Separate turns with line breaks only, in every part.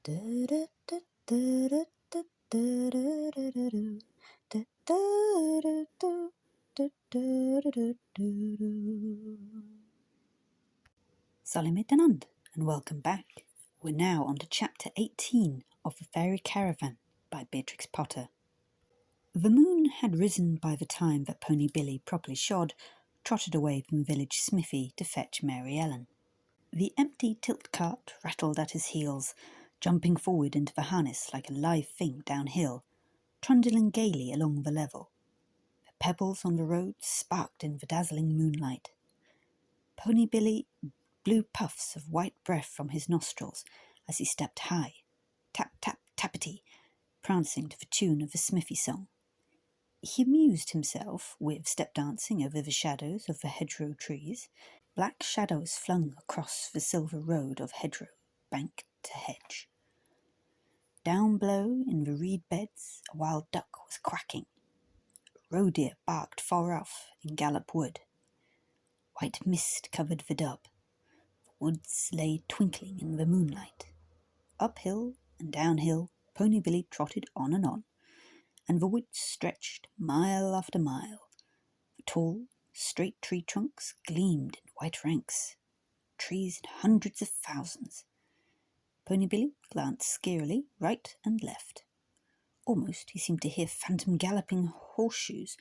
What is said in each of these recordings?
Salam and welcome back. We're now on to chapter 18 of the Fairy Caravan by Beatrix Potter. The moon had risen by the time that Pony Billy, properly shod, trotted away from village Smithy to fetch Mary Ellen. The empty tilt cart rattled at his heels, jumping forward into the harness like a live thing downhill, trundling gaily along the level. The pebbles on the road sparked in the dazzling moonlight. Pony Billy blew puffs of white breath from his nostrils as he stepped high, tap, tap, tappity, prancing to the tune of the Smithy song. He amused himself with step-dancing over the shadows of the hedgerow trees, black shadows flung across the silver road of hedgerow, bank to hedge. Down below in the reed beds a wild duck was quacking. A roe deer barked far off in Gallop Wood. White mist covered the dub. The woods lay twinkling in the moonlight. Uphill and downhill Pony Billy trotted on, and the woods stretched mile after mile. The tall, straight tree trunks gleamed in white ranks, trees in hundreds of thousands. Pony Billy glanced scarily right and left. Almost he seemed to hear phantom galloping horseshoes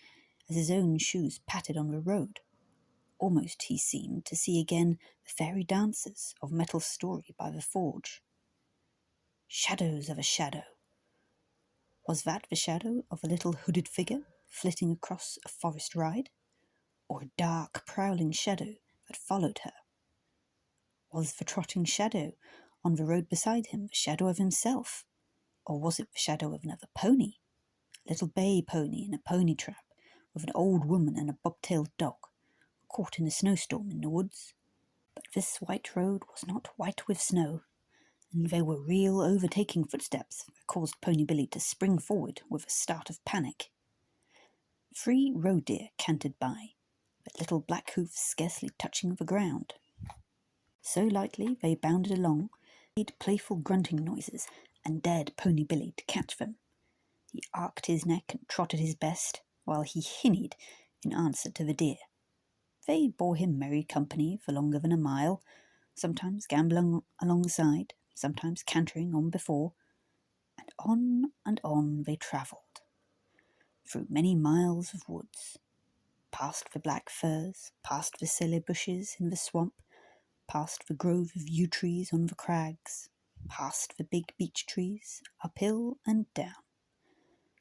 as his own shoes pattered on the road. Almost he seemed to see again the fairy dances of Metal Story by the forge. Shadows of a shadow. Was that the shadow of a little hooded figure flitting across a forest ride? Or a dark, prowling shadow that followed her? Was the trotting shadow on the road beside him the shadow of himself? Or was it the shadow of another pony? A little bay pony in a pony trap, with an old woman and a bobtailed dog, caught in a snowstorm in the woods? But this white road was not white with snow, and they were real overtaking footsteps that caused Pony Billy to spring forward with a start of panic. 3 roe deer cantered by, but little black hoofs scarcely touching the ground. So lightly they bounded along, made playful grunting noises, and dared Pony Billy to catch them. He arched his neck and trotted his best, while he whinnied in answer to the deer. They bore him merry company for longer than a mile, sometimes gambolling alongside, sometimes cantering on before, and on they travelled, through many miles of woods, past the black firs, past the silly bushes in the swamp, past the grove of yew trees on the crags, past the big beech trees, uphill and down.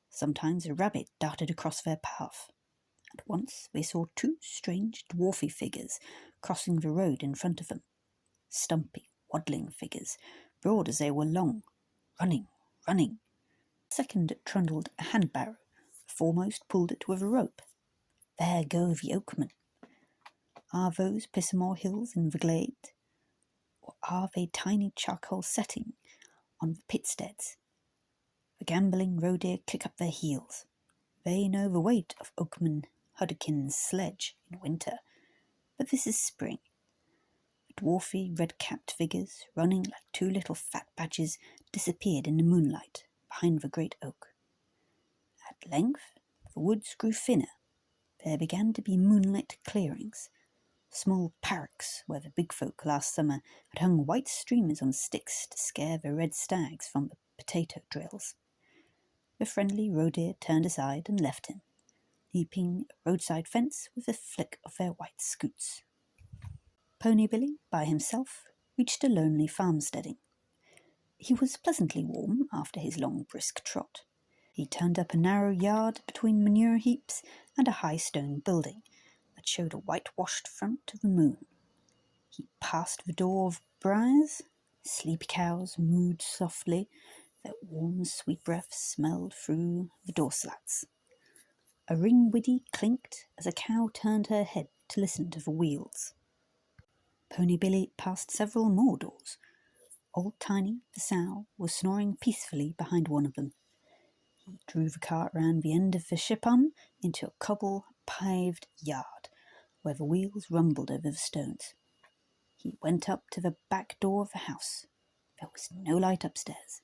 Sometimes a rabbit darted across their path, and once they saw 2 strange dwarfy figures crossing the road in front of them, stumpy, waddling figures, broad as they were long, running. The second trundled a hand-barrow, the foremost pulled it with a rope. There go the oakmen. Are those Pissamore hills in the glade, or are they tiny charcoal setting on the pitsteads? The gambolling roe deer kick up their heels. They know the weight of Oakman Huddekin's sledge in winter, but this is spring. The dwarfy red-capped figures, running like 2 little fat badgers, disappeared in the moonlight behind the great oak. At length the woods grew thinner. There began to be moonlit clearings, small parrocks where the big folk last summer had hung white streamers on sticks to scare the red stags from the potato drills. The friendly roe deer turned aside and left him, leaping a roadside fence with a flick of their white scoots. Pony Billy, by himself, reached a lonely farmsteading. He was pleasantly warm after his long brisk trot. He turned up a narrow yard between manure heaps and a high stone building that showed a whitewashed front to the moon. He passed the door of briars. Sleepy cows mooed softly. Their warm, sweet breath smelled through the door slats. A ring-widdy clinked as a cow turned her head to listen to the wheels. Pony Billy passed several more doors. Old Tiny, the sow, was snoring peacefully behind one of them. He drew the cart round the end of the ship-on into a cobble-paved yard, where the wheels rumbled over the stones. He went up to the back door of the house. There was no light upstairs.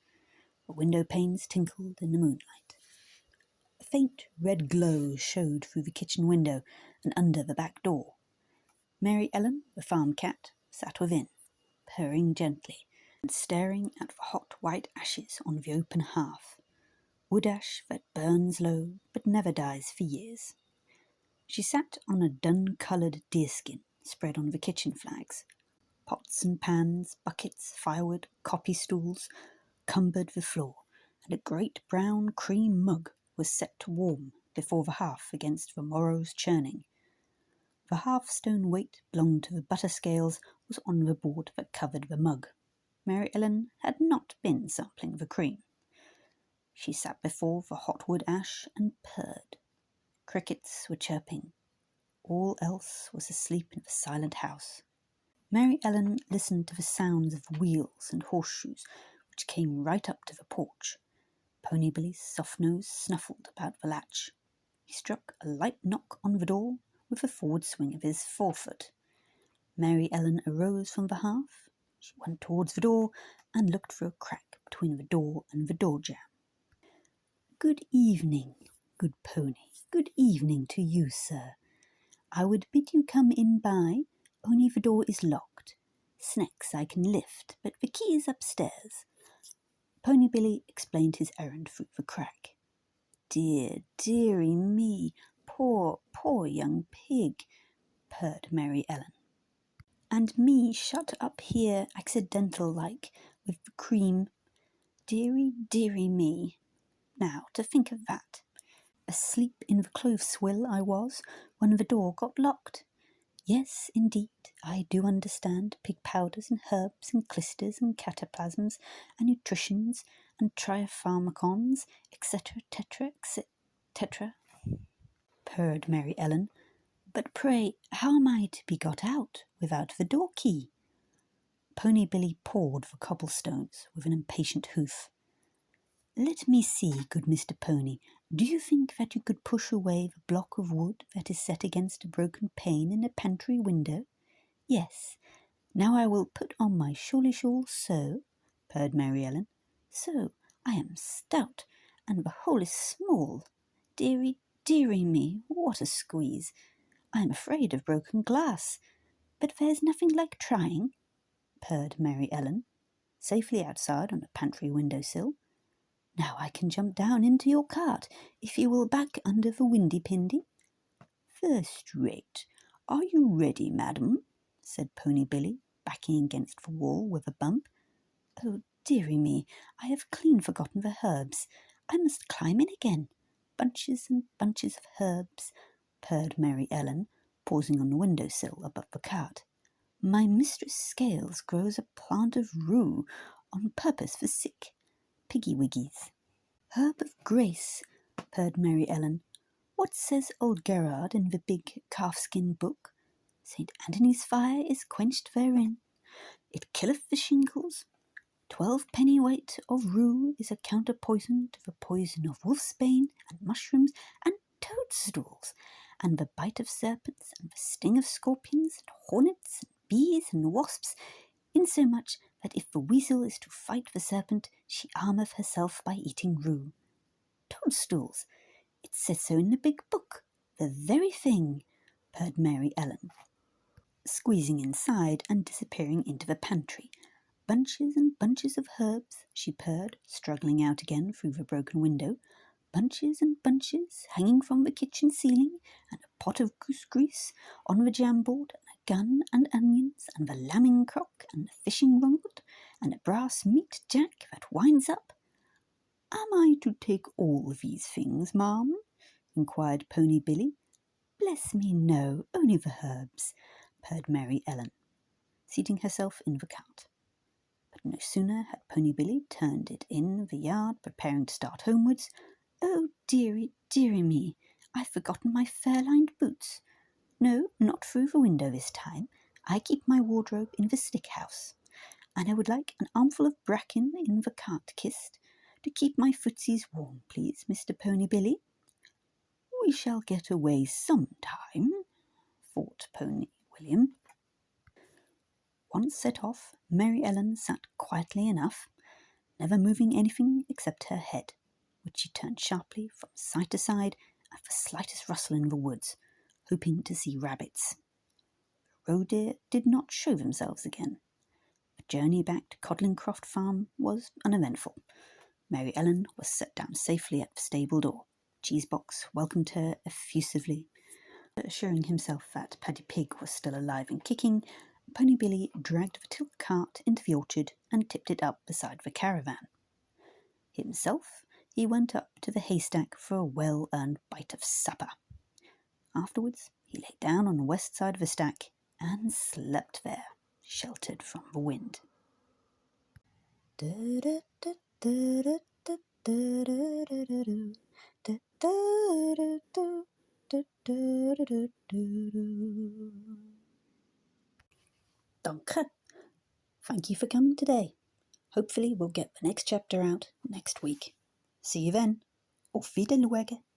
The window panes tinkled in the moonlight. A faint red glow showed through the kitchen window and under the back door. Mary Ellen, the farm cat, sat within, purring gently and staring at the hot white ashes on the open hearth, wood ash that burns low but never dies for years. She sat on a dun-coloured deerskin spread on the kitchen flags. Pots and pans, buckets, firewood, coffee stools cumbered the floor, and a great brown cream mug was set to warm before the hearth against the morrow's churning. The hearthstone weight belonged to the butter scales was on the board that covered the mug. Mary Ellen had not been sampling the cream. She sat before the hot wood ash and purred. Crickets were chirping. All else was asleep in the silent house. Mary Ellen listened to the sounds of wheels and horseshoes which came right up to the porch. Pony Billy's soft nose snuffled about the latch. He struck a light knock on the door with a forward swing of his forefoot. Mary Ellen arose from the hearth. She went towards the door and looked through a crack between the door and the door jamb. "Good evening, good pony. Good evening to you, sir. I would bid you come in by, only the door is locked. Snacks I can lift, but the key is upstairs." Pony Billy explained his errand through the crack. "Dearie me, poor young pig," purred Mary Ellen. "And me shut up here accidental-like with the cream. Dearie me. Now, to think of that. Asleep in the clothes-swill I was when the door got locked. Yes, indeed, I do understand pig powders and herbs and clysters and cataplasms and nutritions and triopharmacons, etc., etc., purred Mary Ellen. But pray, how am I to be got out without the door key?" Pony Billy pawed the cobblestones with an impatient hoof. "Let me see, good Mr. Pony, do you think that you could push away the block of wood that is set against a broken pane in the pantry window? Yes. Now I will put on my shawly shawl, so," purred Mary Ellen. "So, I am stout, and the hole is small. Dearie me, what a squeeze! I am afraid of broken glass, but there's nothing like trying," purred Mary Ellen, safely outside on the pantry window-sill. "Now I can jump down into your cart, if you will back under the windy-pindy." "First rate. Are you ready, madam?" said Pony Billy, backing against the wall with a bump. "Oh, dearie me, I have clean forgotten the herbs. I must climb in again. Bunches and bunches of herbs," purred Mary Ellen, pausing on the window-sill above the cart. "My mistress Scales grows a plant of rue on purpose for sick piggy-wiggies." "Herb of grace," purred Mary Ellen. "What says old Gerard in the big calfskin book? St. Anthony's fire is quenched therein. It killeth the shingles. 12 penny weight of rue is a counterpoison to the poison of wolfsbane and mushrooms and toadstools, and the bite of serpents and the sting of scorpions and hornets and bees and wasps, insomuch that if the weasel is to fight the serpent, she armeth herself by eating rue. Toadstools! It says so in the big book. The very thing," purred Mary Ellen, squeezing inside and disappearing into the pantry. "Bunches and bunches of herbs," she purred, struggling out again through the broken window. "Bunches and bunches hanging from the kitchen ceiling, and a pot of goose grease on the jamboard, and a gun and onions, and the lambing crock, and the fishing rod, and a brass meat jack that winds up." "Am I to take all these things, ma'am?" inquired Pony Billy. "Bless me, no, only the herbs," purred Mary Ellen, seating herself in the cart. But no sooner had Pony Billy turned it in the yard, preparing to start homewards. "Oh, dearie me, I've forgotten my fur-lined boots. No, not through the window this time. I keep my wardrobe in the stick-house. And I would like an armful of bracken in the cart-kist to keep my footsies warm, please, Mr. Pony Billy." "We shall get away some time," thought Pony William. Once set off, Mary Ellen sat quietly enough, never moving anything except her head, which she turned sharply from side to side at the slightest rustle in the woods, hoping to see rabbits. The roe deer did not show themselves again. The journey back to Codlincroft Farm was uneventful. Mary Ellen was set down safely at the stable door. Cheesebox welcomed her effusively. Assuring himself that Paddy Pig was still alive and kicking, Pony Billy dragged the tilt cart into the orchard and tipped it up beside the caravan. Himself, he went up to the haystack for a well-earned bite of supper. Afterwards, he lay down on the west side of the stack and slept there, sheltered from the wind. Danke. Thank you for coming today. Hopefully we'll get the next chapter out next week. See you then. Auf Wiedersehen.